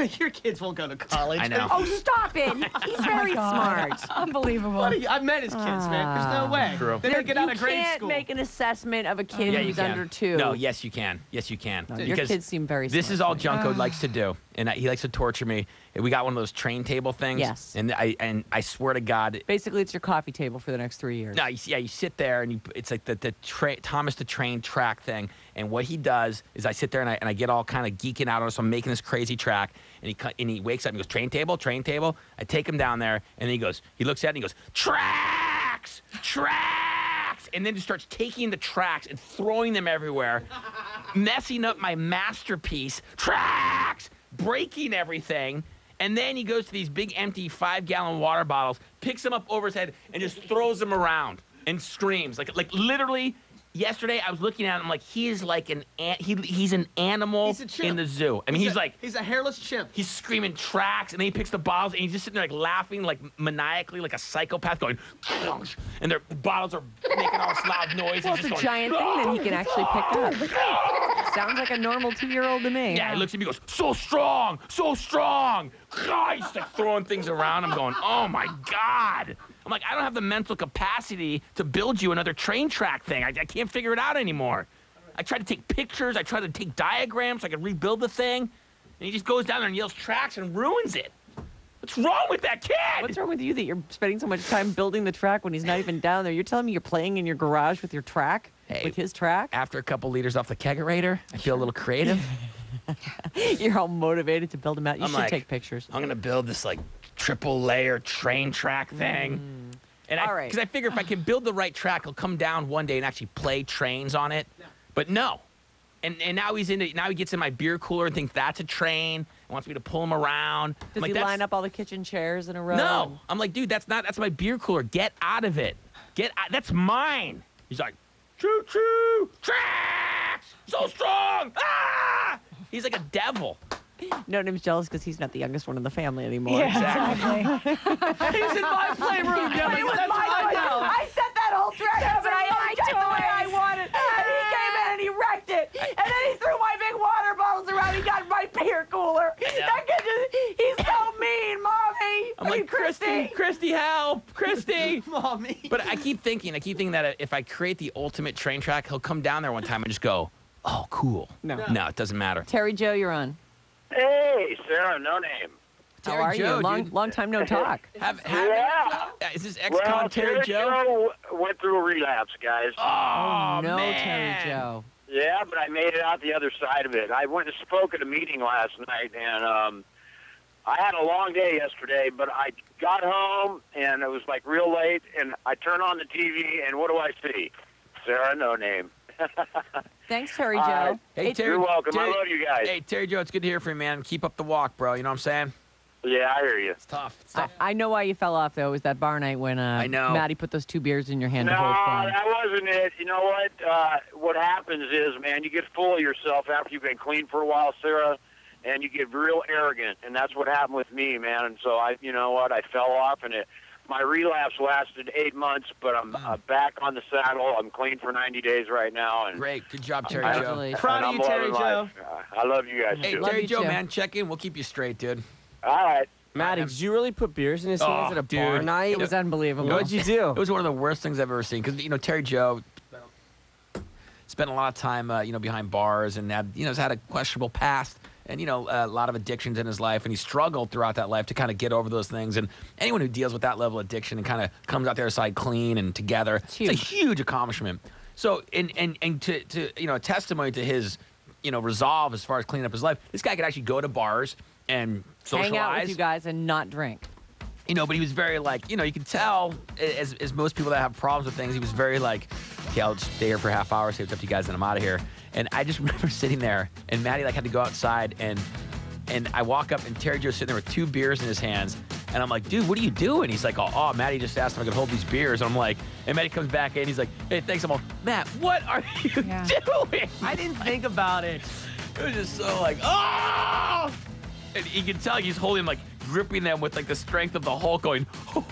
So your kids won't go to college. I know. Oh, stop it. He's very smart. Unbelievable. I've met his kids, man. There's no way. True. They didn't get out of grade You can't school. make an assessment of a kid Yeah, you who's can. under 2. No, yes, you can. Yes, you can. No, your kids seem very smart. This is all Junko likes to do, and he likes to torture me. We got one of those train table things. Yes. And I swear to God. Basically, it's your coffee table for the next 3 years. No, you sit there, and it's like the Thomas the Train track thing. And what he does is I sit there, and I get all kind of geeking out on it, so I'm making this crazy track. And he wakes up and he goes, train table, train table. I take him down there, and he looks at it, and he goes, tracks, tracks. And then just starts taking the tracks and throwing them everywhere, messing up my masterpiece, tracks, breaking everything. And then he goes to these big empty 5-gallon water bottles, picks them up over his head, and just throws them around and screams. Like literally, yesterday I was looking at him like he is like he's an animal He's a chimp. in the zoo. I mean, he's a hairless chimp. He's screaming tracks, and then he picks the bottles, and he's just sitting there like laughing, like maniacally, like a psychopath, going, and their bottles are making all this loud noise. Well, and it's a just giant thing that he can actually pick up. Sounds like a normal 2-year-old to me. Yeah, he looks at me and goes, so strong, so strong. God, he's like throwing things around. I'm going, oh my God. I'm like, I don't have the mental capacity to build you another train track thing. I can't figure it out anymore. I tried to take pictures. I tried to take diagrams so I could rebuild the thing. And he just goes down there and yells tracks and ruins it. What's wrong with that kid? What's wrong with you that you're spending so much time building the track when he's not even down there? You're telling me you're playing in your garage with your track? Hey, with his track? After a couple liters off the kegerator, I feel a little creative. You're all motivated to build him out. You should like, take pictures. I'm going to build this like triple layer train track thing. And All right. Because I figure if I can build the right track, he'll come down one day and actually play trains on it. Yeah. But no. And now he gets in my beer cooler and thinks that's a train and wants me to pull him around. Does he line up all the kitchen chairs in a row? No. I'm like, dude, that's my beer cooler. Get out of it. That's mine. He's like, choo choo, tracks, so strong. Ah! He's like a devil. No, name's jealous because he's not the youngest one in the family anymore. Yeah, exactly. He's in my playroom. Yeah, It was that's my what I toy. know. I set that whole track up and I liked it the way I wanted. And he came in and he wrecked it. And then he threw my big water bottles around. He got my beer cooler. That kid he's so mean, Mommy. I'm like, Christy, help, Christy. Mommy. But I keep thinking that if I create the ultimate train track, he'll come down there one time and just go, oh, cool. No, it doesn't matter. Terry Joe, you're on. Hey, Sarah, no name. How Terry are Joe, you? dude. Long time no talk. Is this ex-con Well, Terry Joe? went through a relapse, guys. Oh, no, man. Terry Joe. Yeah, but I made it out the other side of it. I went and spoke at a meeting last night, and I had a long day yesterday, but I got home, and it was like real late, and I turn on the TV, and what do I see? Sarah, no name. Thanks, Terry Joe. Hey, Terry, You're welcome. Terry, I love you guys. Hey, Terry Joe, it's good to hear from you, man. Keep up the walk, bro. You know what I'm saying? Yeah, I hear you. It's tough. It's tough. I know why you fell off, though. It was that bar night when I know. Maddie put those 2 beers in your hand No, to hold fun. that wasn't it. You know what? What happens is, man, you get full of yourself after you've been clean for a while, Sarah, and you get real arrogant, and that's what happened with me, man. And so I fell off, and my relapse lasted 8 months, but I'm back on the saddle. I'm clean for 90 days right now. And Great. Good job, Terry Joe. Congratulations. Proud of I'm you, Terry loving Joe. life. I love you guys, Hey, too. Love Terry you Joe, too. man, check in. We'll keep you straight, dude. All right. Maddie, did you really put beers in his hands at a bar dude. night? It was unbelievable. What'd you do? It was one of the worst things I've ever seen because Terry Joe spent a lot of time behind bars and has had a questionable past and a lot of addictions in his life, and he struggled throughout that life to kind of get over those things. And anyone who deals with that level of addiction and kind of comes out the other side clean and together, it's a huge accomplishment. So and to a testimony to his resolve as far as cleaning up his life, this guy could actually go to bars and socialize. Hang out with you guys and not drink. But he was very you could tell, as most people that have problems with things, he was very okay, I'll just stay here for a half hour, see what's up to you guys, and I'm out of here. And I just remember sitting there, and Maddie had to go outside, and I walk up, and Terry Joe's sitting there with 2 beers in his hands, and I'm like, dude, what are you doing? He's like, oh, Maddie just asked if I could hold these beers. And I'm like, and Maddie comes back in, he's like, hey, thanks. I'm all, Matt, what are you doing? I didn't think about it. It was just so oh! And you can tell he's holding gripping them with the strength of the Hulk going, oh.